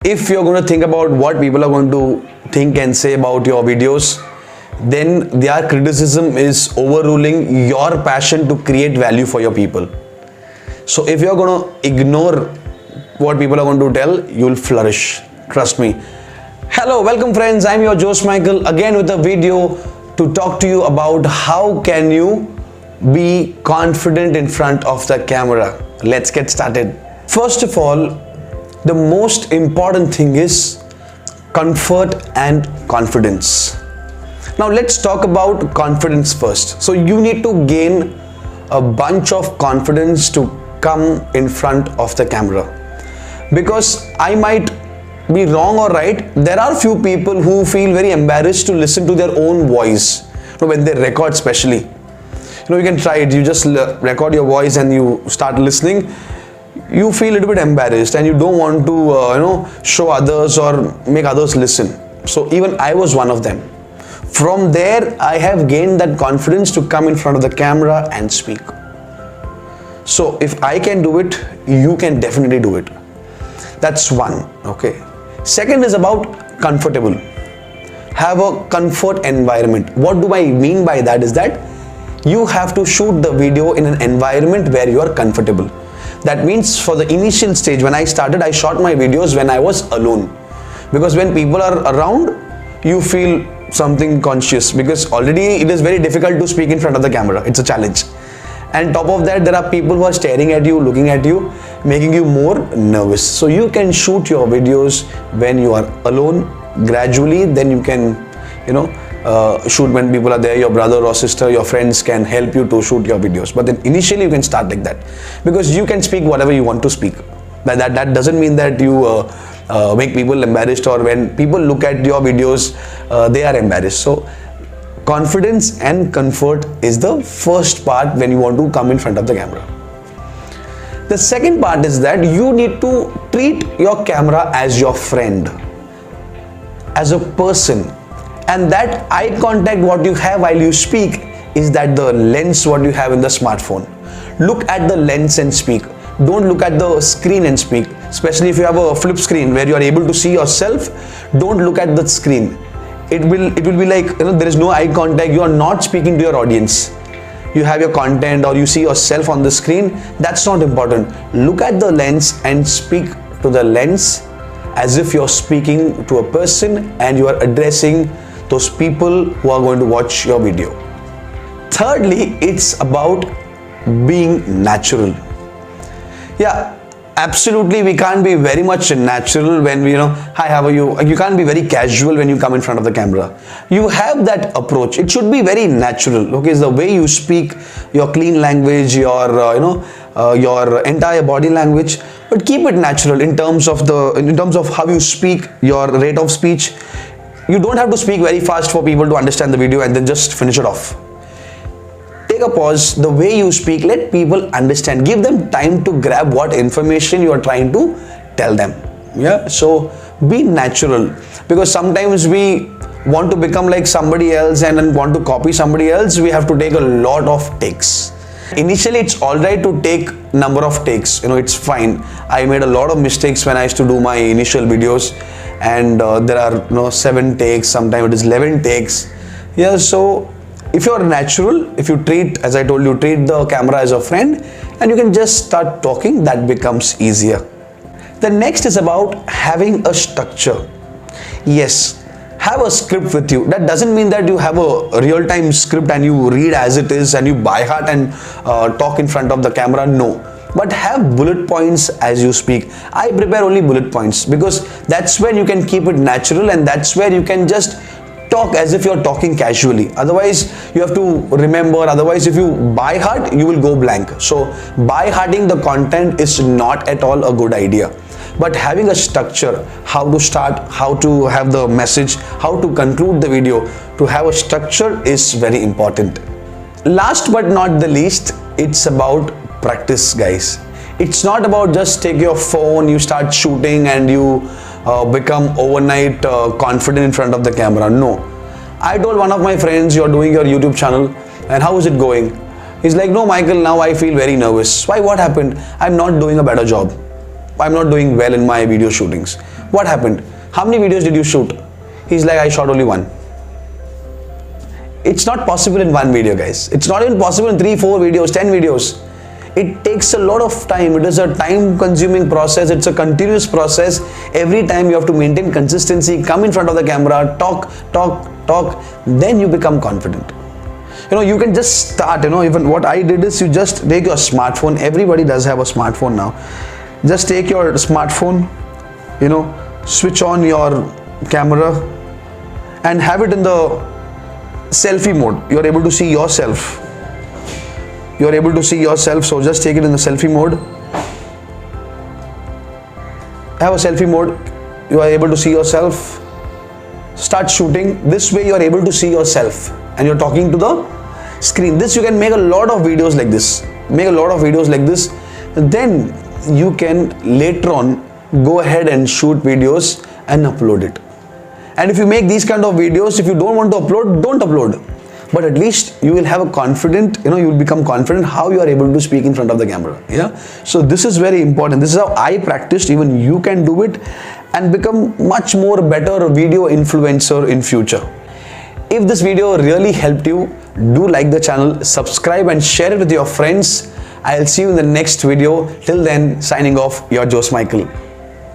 If you're going to think about what people are going to think and say about your videos, then their criticism is overruling your passion to create value for your people. So if you're going to ignore what people are going to tell, you'll flourish. Trust me. Hello, welcome friends. I'm your Jose Michael again with a video to talk to you about how can you be confident in front of the camera. Let's get started. First of all, the most important thing is comfort and confidence. Now let's talk about confidence first. So you need to gain a bunch of confidence to come in front of the camera, because I might be wrong or right, there are few people who feel very embarrassed to listen to their own voice, when they record especially. You can try it. You just record your voice and you start listening. You feel a little bit embarrassed and you don't want to show others or make others listen. So even I was one of them. From there I have gained that confidence to come in front of the camera and speak. So if I can do it, you can definitely do it. That's one. Okay. Second is about comfortable. Have a comfort environment. What do I mean by that is that you have to shoot the video in an environment where you are comfortable. That means for the initial stage, when I started, I shot my videos when I was alone, because when people are around, you feel something conscious, because already it is very difficult to speak in front of the camera. It's a challenge. And top of that, there are people who are staring at you, looking at you, making you more nervous. So you can shoot your videos when you are alone. Gradually, then you can, shoot when people are there. Your brother or sister, your friends can help you to shoot your videos. But then initially you can start like that, because you can speak whatever you want to speak. That doesn't mean that you make people embarrassed, or when people look at your videos, they are embarrassed. So confidence and comfort is the first part when you want to come in front of the camera. The second part is that you need to treat your camera as your friend, as a person. And that eye contact what you have while you speak is that the lens what you have in the smartphone. Look at the lens and speak. Don't look at the screen and speak. Especially if you have a flip screen where you are able to see yourself, don't look at the screen. It will be like, there is no eye contact. You are not speaking to your audience. You have your content or you see yourself on the screen. That's not important. Look at the lens and speak to the lens as if you're speaking to a person and you are addressing those people who are going to watch your video. Thirdly, it's about being natural. Yeah, absolutely, we can't be very much natural when we, hi, how are you? You can't be very casual when you come in front of the camera. You have that approach. It should be very natural. Okay, it's the way you speak, your clean language, your your entire body language, but keep it natural in terms of how you speak, your rate of speech. You don't have to speak very fast for people to understand the video and then just finish it off. Take a pause. The way you speak, let people understand. Give them time to grab what information you are trying to tell them. Yeah. So be natural, because sometimes we want to become like somebody else and then want to copy somebody else. We have to take a lot of takes. Initially, it's all right to take number of takes. It's fine. I made a lot of mistakes when I used to do my initial videos, and there are 7 takes. Sometimes it is 11 takes. Yeah. So if you are natural, if you treat, as I told you, treat the camera as a friend, and you can just start talking, that becomes easier. The next is about having a structure. Yes. Have a script with you. That doesn't mean that you have a real-time script and you read as it is and you by heart and talk in front of the camera. No. But have bullet points as you speak. I prepare only bullet points, because that's where you can keep it natural, and that's where you can just talk as if you're talking casually. Otherwise, you have to remember. Otherwise, if you by heart, you will go blank. So by hearting the content is not at all a good idea. But having a structure, how to start, how to have the message, how to conclude the video, to have a structure is very important. Last but not the least, it's about practice, guys. It's not about just take your phone, you start shooting and you become overnight confident in front of the camera. No. I told one of my friends, you're doing your YouTube channel and how is it going? He's like, no, Michael, now I feel very nervous. Why? What happened? I'm not doing a better job. I'm not doing well in my video shootings. What happened? How many videos did you shoot? He's like, I shot only one. It's not possible in one video, guys. It's not even possible in 3, 4 videos, 10 videos. It takes a lot of time. It is a time consuming process. It's a continuous process. Every time you have to maintain consistency, come in front of the camera, talk, then you become confident. You can just start, even what I did is you just take your smartphone. Everybody does have a smartphone now. Just take your smartphone, switch on your camera and have it in the selfie mode. You're able to see yourself. So just take it in the selfie mode. Have a selfie mode. You are able to see yourself. Start shooting. This way you are able to see yourself and you're talking to the screen. This you can make a lot of videos like this. Then you can later on go ahead and shoot videos and upload it. And if you make these kind of videos, if you don't want to upload, don't upload. But at least you will have a confident, you will become confident how you are able to speak in front of the camera. Yeah. So this is very important. This is how I practiced. Even you can do it and become much more better video influencer in future. If this video really helped you, do like the channel, subscribe and share it with your friends. I'll see you in the next video. Till then, signing off, your Jose Michael.